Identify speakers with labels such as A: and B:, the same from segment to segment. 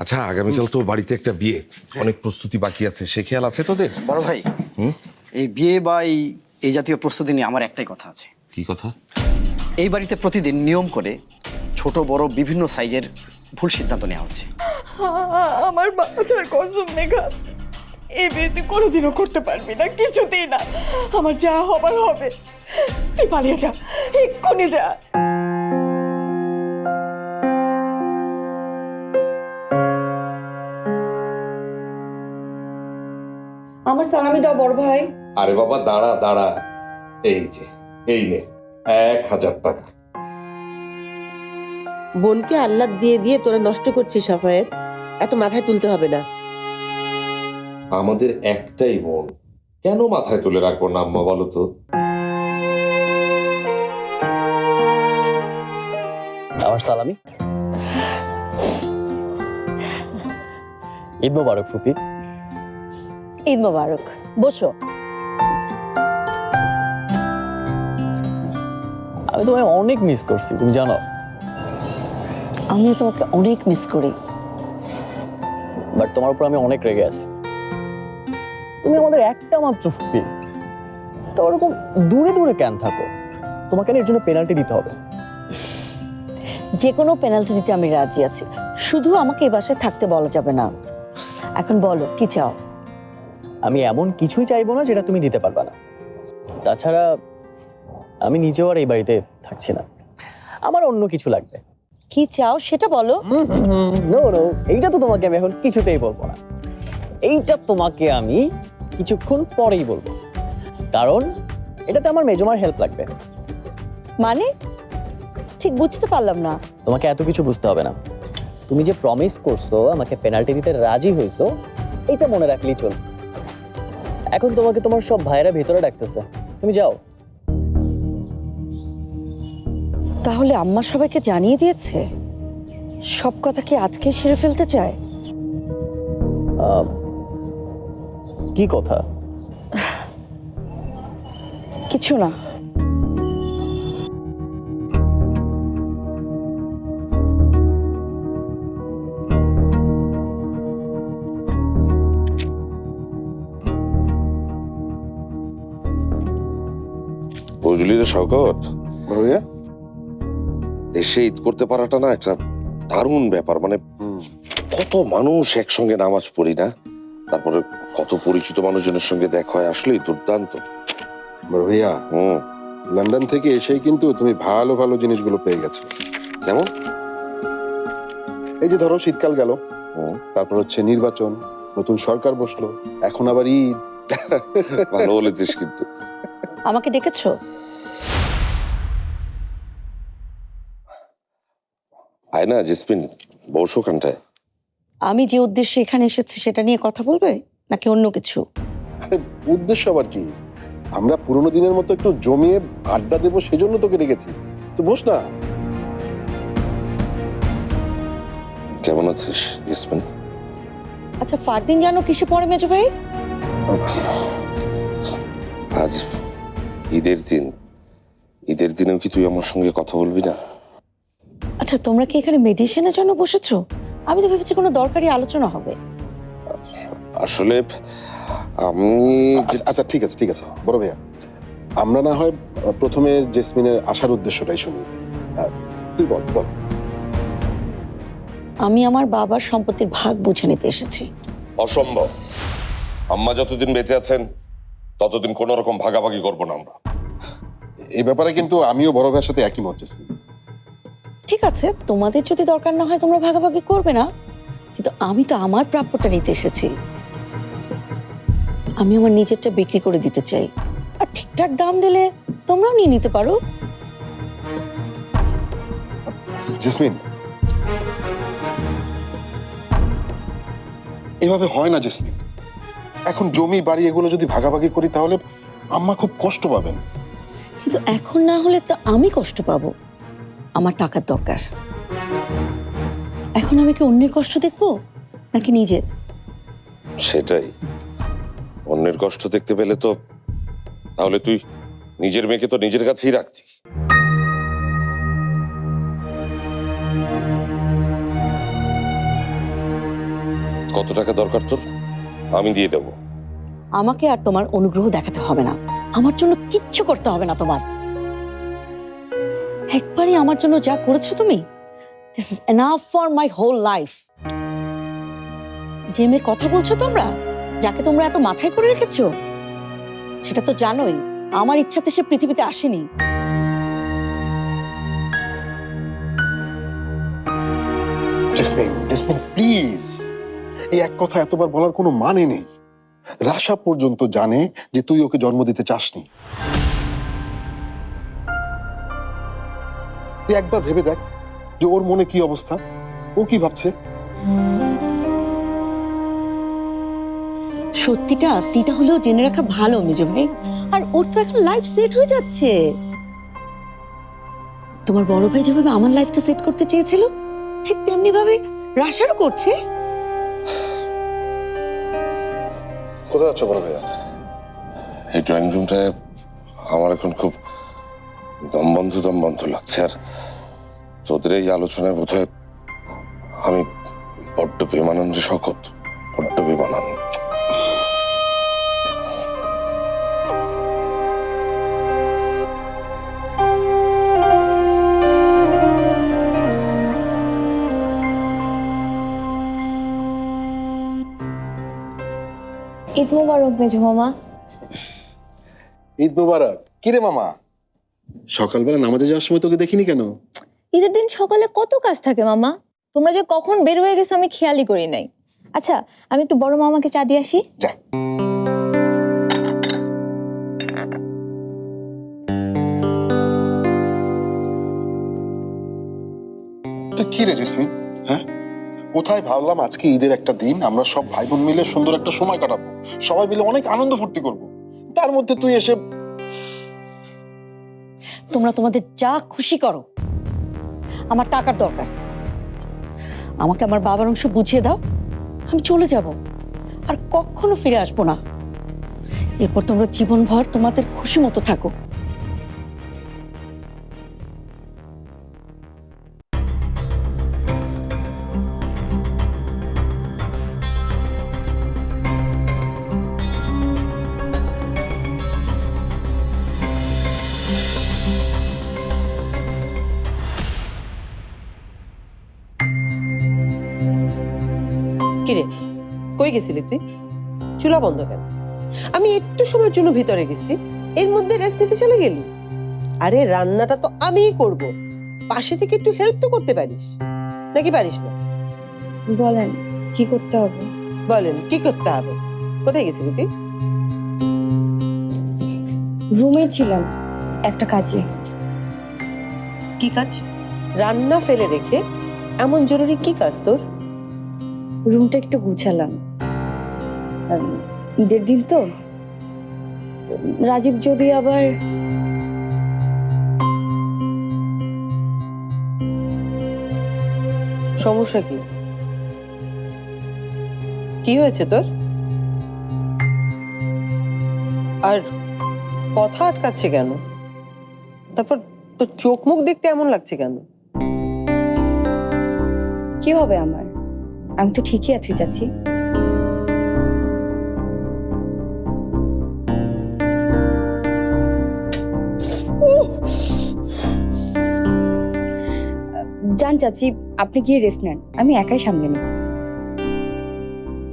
A: আচ্ছা, আগামীকাল তো বাড়িতে একটা বিয়ে, অনেক প্রস্তুতি বাকি আছে, সে খেয়াল আছে তোদের?
B: বড় ভাই, এই বিয়ে বা এই জাতীয় প্রস্তুতি নিয়ে আমার একটাই কথা আছে।
A: কি কথা?
B: এই বাড়িতে প্রতিদিন নিয়ম করে ছোট বড় বিভিন্ন সাইজের ভুল সিদ্ধান্ত নেওয়া হচ্ছে।
C: আমার মাথার কসম মেঘা, এই বিয়ে তুই কোনোদিনও করতে পারবি না, কিছুতেই না। আমার যা হবার হবে, তুই পালিয়ে যা, এক্ষুনি যা।
D: আমার সালামি দাও বড় ভাই।
A: আরে বাবা দাঁড়া দাঁড়া, এই যে এই নে 1000 টাকা।
D: বোনকে আল্লাহ দিয়ে দিয়ে তোরা নষ্ট করছিস সাফায়েত, এত মাথায় তুলতে হবে না।
A: আমাদের একটাই বোন, কেন মাথায় তুলে রাখবো না আম্মা, বলো তো?
E: আমার সালামি। ঈদ মোবারক ফুপি।
F: ঈদ মোবারক। বসো।
E: আমি তোমায় অনেক মিস করছি, তুমি জানো।
F: আমিও তোমাকে অনেক মিস করি।
E: বাট তোমার উপর আমি অনেক রেগে আছি। তুমি আমাদের একটা মাত্র ফুপি, তো ওরকম দূরে দূরে কেন থাকো? তোমাকে এর জন্য পেনাল্টি দিতে হবে।
F: যে কোনো পেনাল্টি দিতে আমি রাজি আছি, শুধু আমাকে এই বাসায় থাকতে বলা যাবে না। এখন বলো কি চাও?
E: আমি এমন কিছুই চাইবো না যেটা তুমি দিতে পারবে না। তাছাড়া আমি নিজেও আর এই বাড়িতে থাকছি না, আমার অন্য কিছু লাগবে।
F: কি চাও সেটা বলো।
E: নো নো, এইটা তো তোমাকে আমি এখন কিছুতেই বলবো না। এইটা তোমাকে আমি কিছুক্ষণ পরেই বলবো, কারণ এটাতে আমার মেজমার হেল্প লাগবে।
F: মানে ঠিক বুঝতে পারলাম না।
E: তোমাকে এত কিছু বুঝতে হবে না। তুমি যে প্রমিস করছো আমাকে পেনাল্টি দিতে রাজি হইছো, এইটা মনে রাখলেই চল। এখন তোমাকে তোমার সব ভাইরা ভেতরে ডাকতেছে, তুমি যাও।
F: তাহলে আম্মা সবাইকে জানিয়ে দিয়েছে? সব কথা কি আজকে সেরে ফেলতে চায়?
E: কি কথা?
F: কিছু না।
A: বুঝলি রে শওকত,
G: ভাইয়া,
A: দেশে ঈদ করতে পারাটা না একটা দারুণ ব্যাপার। মানে কত মানুষ একসঙ্গে নামাজ পড়ি না, তারপরে কত পরিচিত মানুষজনের সঙ্গে দেখা হয়, আসলেই দুর্দান্ত।
G: বড় ভাইয়া, লন্ডন থেকে এসেই কিন্তু তুমি ভালো ভালো জিনিসগুলো পেয়ে গেছো।
A: কেমন?
G: এই যে ধরো শীতকাল গেল, তারপর হচ্ছে নির্বাচন, নতুন সরকার বসলো, এখন আবার ঈদ।
A: ভালো বলেছিস কিন্তু।
F: আমাকে ডেকেছো?
A: আয় না জেসমিন, বসো কানটায়।
F: আমি যে উদ্দেশ্যে এখানে এসেছি সেটা নিয়ে কথা বলবে নাকি অন্য কিছু?
G: আরে উদ্দেশ্য আবার কি? আমরা পুরোনো দিনের মতো একটু জমিয়ে আড্ডা দেবো, সেজন্য তোকে ডেকেছি। তো বস না।
A: কেমন আছিস জেসমিন?
F: আচ্ছা, ফারদিন জানো কিসে পড়ে মেজো ভাই?
A: আজ ঈদের দিন, ঈদের দিনেও কি তুই আমার সঙ্গে কথা বলবি না?
F: আচ্ছা, তোমরা কি এখানে মেডিসিনের জন্য বসেছো? আমি তো ভেবেছি কোনো দরকারি আলোচনা হবে।
A: আসলে আমি
G: আচ্ছা ঠিক আছে ঠিক আছে বড় ভাইয়া, আমরা না হয় প্রথমে জেসমিনের আসার উদ্দেশ্যটাই শুনি। তুই বল বল।
F: আমি আমার বাবার সম্পত্তির ভাগ বুঝে নিতে এসেছি।
A: অসম্ভব। আম্মা যতদিন বেঁচে আছেন ততদিন কোন রকম ভাগাভাগি করবো না আমরা।
G: এই ব্যাপারে কিন্তু আমিও বড় ভাইয়ের সাথে একই মত জেসমিন।
F: ঠিক আছে, তোমাদের যদি দরকার না হয় তোমরা ভাগাভাগি করবে না, কিন্তু আমি তো আমার প্রাপ্যটা নিতে এসেছি। আমি আমার নিজেরটা বিক্রি করে দিতে চাই, আর ঠিকঠাক দাম দিলে তোমরাও নিয়ে নিতে পারো।
G: জেসমিন, এভাবে হয় না জেসমিন। এখন জমি বাড়ি এগুলো যদি ভাগাভাগি করি তাহলে আম্মা খুব কষ্ট পাবেন।
F: কিন্তু এখন না হলে তো আমি কষ্ট পাবো। আমার টাকার দরকার। এখন আমি কি অন্যের কষ্ট দেখবো নাকি নিজের?
A: সেটাই, অন্যের কষ্ট দেখতে পেলে তো তাহলে তুই নিজের মেয়েকে তো নিজের কাছেই রাখতি। কত টাকা দরকার তোর? আমি দিয়ে দেবো।
F: আমাকে আর তোমার অনুগ্রহ দেখাতে হবে না, আমার জন্য কিচ্ছু করতে হবে না তোমার। একবারই আমার জন্য যা করেছো তুমি, this is enough for my whole life. যে মেয়ের কথা বলছো তোমরা, যাকে তোমরা এত মাথায় করে রেখেছো, সেটা তো জানোই আমার ইচ্ছাতে সে পৃথিবীতে আসেনি।
G: জেসমিন, জেসমিন প্লিজ, এই এক কথা এতবার বলার কোনো মানে নেই। রাশা পর্যন্ত জানে যে তুই ওকে জন্ম দিতে চাসনি। তুই একবার ভেবে দেখ যে ওর মনে কি অবস্থা, ও কি ভাবছে।
F: সত্যিটা তিতা হলেও জেনে রাখা ভালো মেজো ভাই। আর ওর তো এখন লাইফ সেট হয়ে যাচ্ছে। তোমার বড় ভাই যেভাবে আমার লাইফটা সেট করতে চেয়েছিল, ঠিক তেমনি ভাবে রাশারও করছে।
G: কোথায় যাচ্ছ বড় ভাইয়া?
A: এই ড্রয়িং রুমটায় আমার এখন খুব দম বন্ধ লাগছে। আর তোদের এই আলোচনায় বোধহয় আমি বড্ড বেমানান যে শকত, বড্ড বেমানান।
H: ঈদ মোবারক মেজো মামা।
G: ঈদ মুবারক। কিরে মামা, সকালবেলা নামাজে যাওয়ার সময় তোকে দেখিনি কেন?
H: ঈদের দিন সকালে কত কাজ থাকে মামা, তোমরা যে কখন বের হয়ে গেছো আমি খেয়ালই করি নাই। আচ্ছা আমি একটু বড় মামাকে চা দিয়ে আসি।
G: যা। তো কি রে জেসমিন, হ্যাঁ কোথায় ভাবলাম আজকে ঈদের একটা দিন, আমরা সব ভাই বোন মিলে সুন্দর একটা সময় কাটাবো, সবাই মিলে অনেক আনন্দ ফুর্তি করবো, তার মধ্যে তুই এসে।
F: তোমরা তোমাদের যা খুশি করো, আমার টাকার দরকার। আমাকে আমার বাবার অংশ বুঝিয়ে দাও, আমি চলে যাব, আর কখনো ফিরে আসবো না। এরপর তোমরা জীবনভর তোমাদের খুশি মতো থাকো।
I: কিরে কই গেছিলি তুই? চুলা বন্ধ কেন? আমি একটু সময়ের জন্য ভিতরে গেছি, এর মধ্যে রেস্ট নিতে চলে গেলি? আরে রান্নাটা তো আমিই করব, পাশে থেকে একটু হেল্প তো করতে পারিস, নাকি পারিস না?
H: বলেন কি করতে হবে?
I: বলেন কি করতে হবে? কোথায় গেছিলি তুই?
H: রুমে ছিলাম একটা কাজে।
I: কি কাজ? রান্না ফেলে রেখে এমন জরুরি কি কাজ তোর?
H: রুমটা একটু গুছালাম, ঈদের দিন তো। রাজীব যদি আবার
I: সমস্যা কি? কি হয়েছে তোর? আর কথা আটকাচ্ছে কেন? তারপর তোর চোখ মুখ দেখতে এমন লাগছে কেন?
H: কি হবে আমার? আমি তো ঠিকই আছি চাচি। যান চাচি, আপনি গিয়ে রেস্ট নেন, আমি একাই সামলে নেব।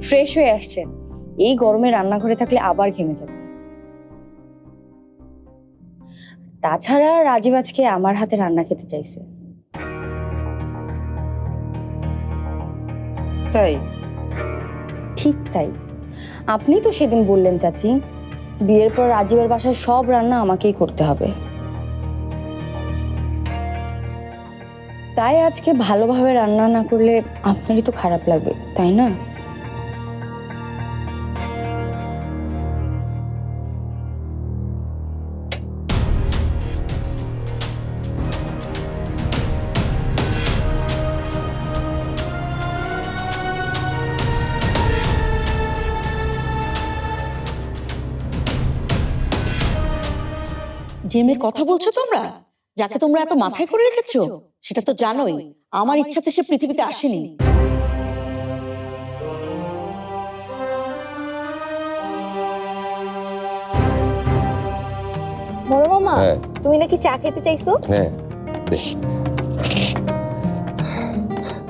H: ফ্রেশ হয়ে আসছেন, এই গরমে রান্নাঘরে থাকলে আবার ঘেমে যাবে। তাছাড়া রাজীব আজকে আমার হাতে রান্না খেতে চাইছে।
I: তাই?
H: ঠিক তাই। আপনি তো সেদিন বললেন চাচি, বিয়ের পর রাজীবের বাসায় সব রান্না আমাকেই করতে হবে। তাই আজকে ভালোভাবে রান্না না করলে আপনারই তো খারাপ লাগবে, তাই না?
F: যে মেয়ের কথা বলছো তোমরা, যাকে তোমরা এত মাথায় করে রেখেছো, সেটা তো জানোই আমার ইচ্ছাতে সে পৃথিবীতে আসেনি।
H: মামা
A: হ্যাঁ।
H: তুমি নাকি চা খেতে চাইছো?
A: হ্যাঁ দে।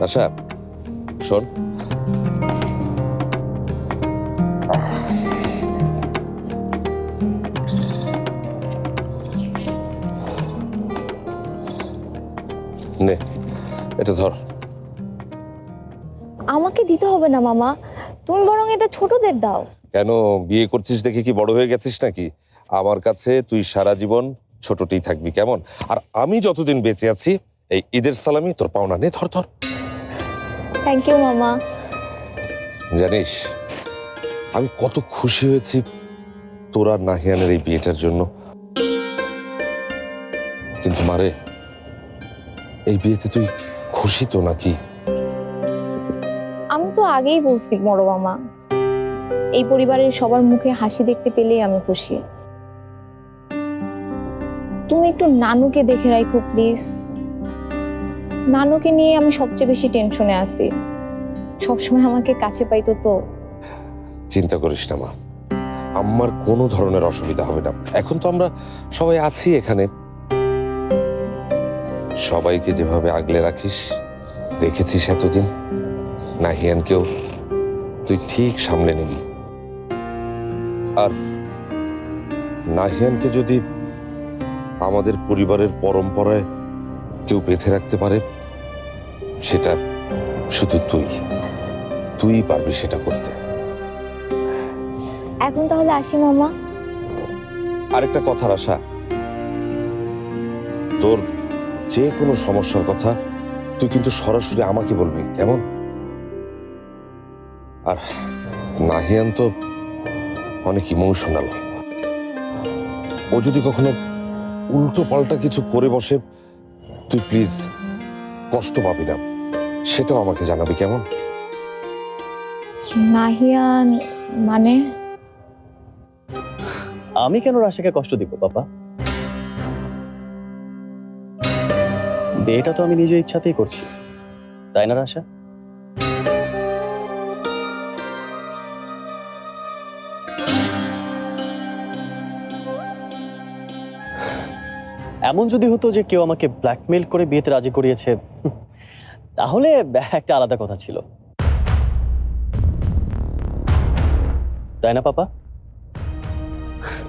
A: আচ্ছা শোন, নে এটা ধর।
H: আমাকে দিতে হবে না মামা, তুমি বরং এটা ছোটদের দাও।
A: কেন, বিয়ে করছিস দেখে কি বড় হয়ে গেছিস নাকি? আমার কাছে তুই সারা জীবন ছোটটি থাকবি, কেমন? আর আমি যতদিন বেঁচে আছি এই ঈদের সালামি তোর পাওনা, নে ধর ধর।
H: থ্যাংক ইউ মামা।
A: জানিস আমি কত খুশি হয়েছি তোর আর নাহিয়ানের এই বিয়েটার জন্য, কিন্তু মারে এই বিয়েতে তুই খুশি তো নাকি?
H: আমি তো আগেই বলছি বড় মামা, এই পরিবারের সবার মুখে হাসি দেখতে পেলেই আমি খুশি। তুমি একটু নানুকে দেখে রাখো প্লিজ। নানুকে নিয়ে আমি সবচেয়ে বেশি টেনশনে আছি, সবসময় আমাকে কাছে পাইতো তো।
A: চিন্তা করিস না মা, আমার কোনো ধরনের অসুবিধা হবে না। এখন তো আমরা সবাই আছি এখানে, সবাইকে যেভাবে আগলে রাখিস, রেখেছিস এতদিন, নাহিয়ানকেও তুই ঠিক সামলে নিবি। আর নাহিয়ানকে যদি আমাদের পরিবারের পরম্পরায় কেউ বেঁধে রাখতে পারে, সেটা শুধু তুই পারবি সেটা করতে।
H: এখন তাহলে আসি মামা।
A: আরেকটা কথার আশা, তোর যে কোনো সমস্যার কথা তুই কিন্তু সরাসরি আমাকে বলবি, কেমন? আর নাহিয়ান তো অনেক ইমোশনাল, ও যদি কখনো উল্টো পাল্টা কিছু করে বসে, তুই প্লিজ কষ্ট পাবি না, সেটাও আমাকে জানাবি, কেমন?
H: নাহিয়ান মানে?
E: আমি কেন রাশাকে কষ্ট দিব বাবা? বিয়েটা তো আমি নিজের ইচ্ছাতেই করছি, তাই না রাশা? এমন যদি হতো যে কেউ আমাকে ব্ল্যাকমেইল করে বিয়েতে রাজি করিয়েছে, তাহলে একটা আলাদা কথা ছিল, তাই না পাপা?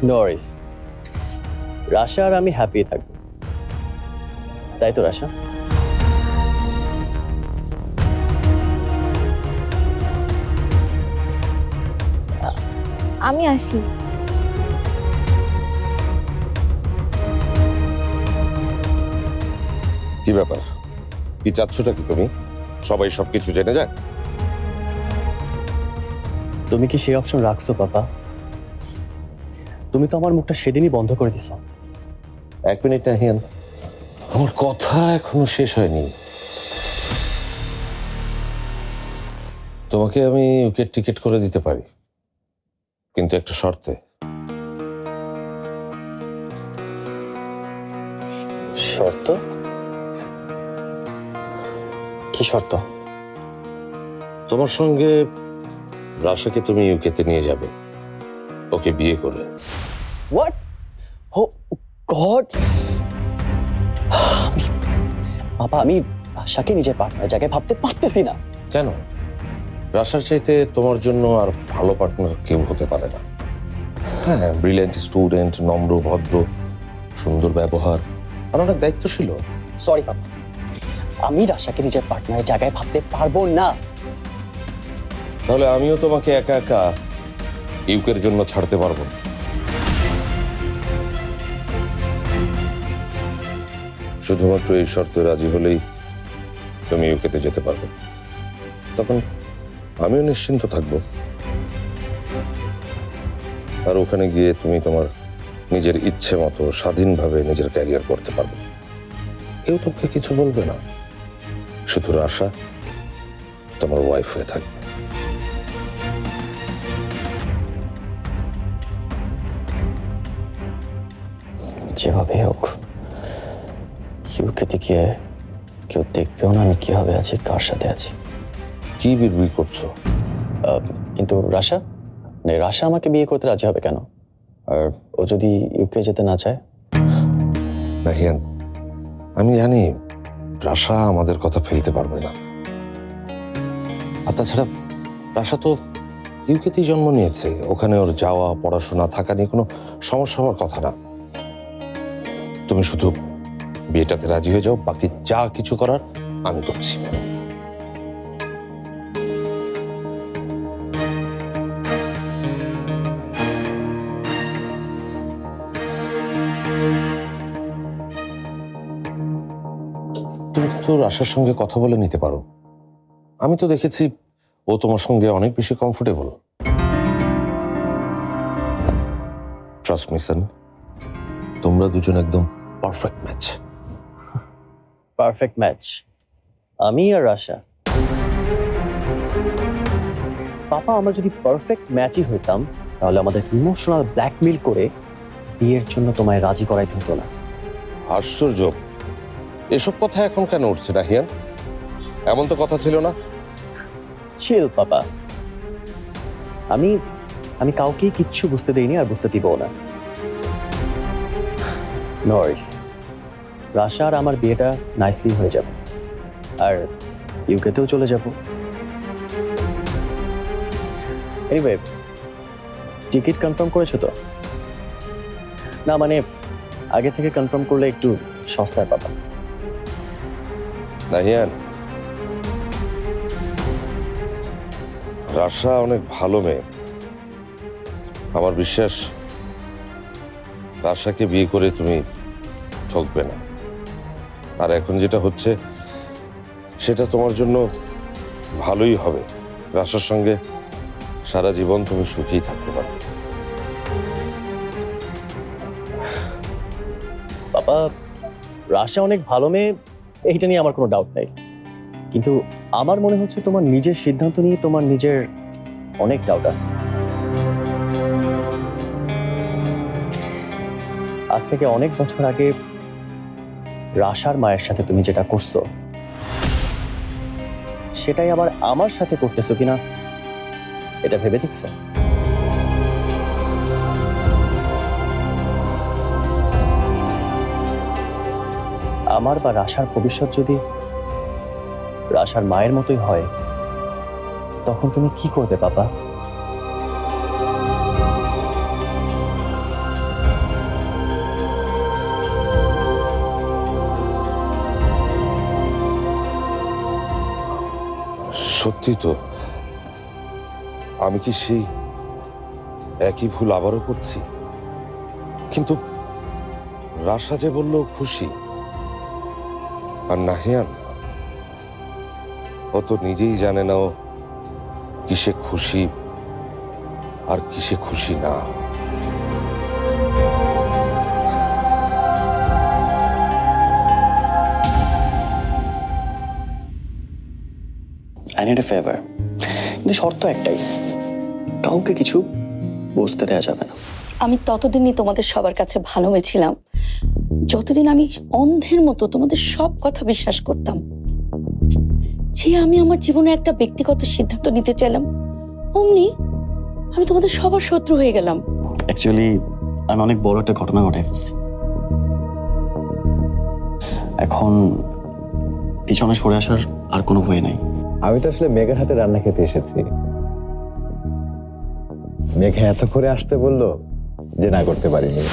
E: নো ওয়ারিস, রাশা আর আমি হ্যাপি থাকবো, তাই তো রাশা?
H: আমি আসি।
A: কি ব্যাপার, কি চাচ্ছটা কি তুমি? সবাই সবকিছু জেনে যাক?
E: তুমি কি সেই অপশন রাখছো পাপা? তুমি তো আমার মুখটা সেদিনই বন্ধ করে দিছো।
A: এক মিনিট নাহিয়ান, আমার কথা এখনো শেষ হয়নি। তোমাকে আমি ইউকে টিকিট করে দিতে পারি, কিন্তু একটা শর্তে।
E: শর্ত? কি শর্ত?
A: তোমার সঙ্গে রাশাকে তুমি ইউকেতে নিয়ে যাবে, ওকে বিয়ে করে।
E: হোয়াট? Oh God! বাবা, আমি আশাকে নিজের পার্টনার জায়গায় ভাবতে পারতেছি না।
A: কেন? রাশার চাইতে তোমার জন্য আর ভালো পার্টনার কেউ হতে পারে না। হ্যাঁ, ব্রিলিয়েন্ট স্টুডেন্ট, নম্র ভদ্র, সুন্দর ব্যবহার আর অনেক দায়িত্বশীল।
E: সরি বাবা, আমি রাশাকে নিজের পার্টনারের জায়গায় ভাবতে পারবো না।
A: তাহলে আমিও তোমাকে একা একা ইউকের জন্য ছাড়তে পারবো না। শুধুমাত্র এই শর্তে রাজি হলেই তুমি ইউকেতে যেতে পারবে, তখন আমিও নিশ্চিন্ত থাকবো। আর ওখানে গিয়ে তুমি তোমার নিজের ইচ্ছে মতো স্বাধীনভাবে নিজের ক্যারিয়ার করতে পারবে, কেউ তোমাকে কিছু বলবে না। শুধু রাশা তোমার ওয়াইফ হয়ে থাকবে।
E: যেভাবে হোক ইউকেতে গিয়ে কেউ দেখবেও না আমি কিভাবে আছি, কার সাথে আছি।
A: কি বিড়বিড় করছো?
E: কিন্তু রাশা, রাশা আমাকে বিয়ে করতে রাজি হবে কেন? আর ও যদি ইউকে যেতে না চায়?
A: নাহিয়ান, আমি জানি রাশা আমাদের কথা ফেলতে পারবে না। আর তাছাড়া রাশা তো ইউকেতেই জন্ম নিয়েছে, ওখানে ওর যাওয়া পড়াশোনা থাকা নিয়ে কোনো সমস্যা হওয়ার কথা না। তুমি শুধু বিয়েটাতে রাজি হয়ে যাও, বাকি যা কিছু করার আমি করছি। তুমি তো রাশার সঙ্গে কথা বলে নিতে পারো। আমি তো দেখেছি ও তোমার সঙ্গে অনেক বেশি কমফোর্টেবল। ট্রাস্ট মি সান, তোমরা দুজন একদম পারফেক্ট ম্যাচ।
E: পারফেক্ট ম্যাচ আমি আর রাশা। পাপা, আমরা যদি পারফেক্ট ম্যাচই হইতাম তাহলে আমাদের ইমোশনাল ব্ল্যাকমেল করে বিয়ের জন্য তোমায় রাজি করাইতে হতো না।
A: আশ্চর্য, এসব কথা এখন কেন উঠছে নাহিয়ান? এমন তো কথা ছিল না।
E: চিল পাপা, আমি আমি কাউকেই কিচ্ছু বুঝতে দেইনি আর বুঝতে দিব না। নরিস, রাশা আর আমার বিয়েটা নাইসলি হয়ে যাবে, আর ইউকেতেও চলে যাব। এনিওয়ে, টিকিট কনফার্ম করেছো তো? না মানে আগে থেকে কনফার্ম করলে একটু সস্তায় পাবা।
A: নাহিয়ান, রাশা অনেক ভালো মেয়ে। আমার বিশ্বাস রাশাকে বিয়ে করে তুমি ঠকবে না। আর এখন যেটা হচ্ছে সেটা তোমার জন্য ভালোই হবে। রাশার সঙ্গে সারা জীবন তুমি সুখী থাকতে পারবে।
E: বাবা, রাশা অনেক ভালো মেয়ে, এইটা নিয়ে আমার কোনো ডাউট নাই। কিন্তু আমার মনে হচ্ছে তোমার নিজের সিদ্ধান্ত নিয়ে তোমার নিজের অনেক ডাউট আছে। আজ থেকে অনেক বছর আগে রাশার মায়ের সাথে তুমি যেটা করছো সেটাই আবার আমার সাথে করতেছো কিনা এটা ভেবে দেখছো? আমার বা রাশার ভবিষ্যৎ যদি রাশার মায়ের মতোই হয় তখন তুমি কি করবে বাবা?
A: সত্যি তো, আমি কি সেই একই ভুল আবারও করছি? কিন্তু রাশা যে বলল খুশি, আর নাহিয়ান ও তো নিজেই জানে না ও কিসে খুশি আর কিসে খুশি না।
E: আই নিড এ ফেভার, কিন্তু শর্ত একটাই, কাউকে কিছু বুঝতে দেওয়া যাবে না।
F: আমি ততদিনই তোমাদের সবার কাছে ভালো হয়েছিলাম যতদিন আমি অন্ধের মতো তোমাদের সব কথা বিশ্বাস করতাম। যে আমি আমার জীবনে একটা ব্যক্তিগত সিদ্ধান্ত নিতে চাইলাম অমনি আমি তোমাদের সবার শত্রু হয়ে গেলাম।
E: অ্যাকচুয়ালি আমি অনেক বড় একটা ঘটনা ঘটাই ফেলছি। এখন পিছনে সরে আসার আর কোনো ভয় নাই।
J: আমি তো আসলে মেঘের হাতে রান্না খেতে এসেছি। মেঘে এত করে আসতে বললো যে না করতে পারিনি।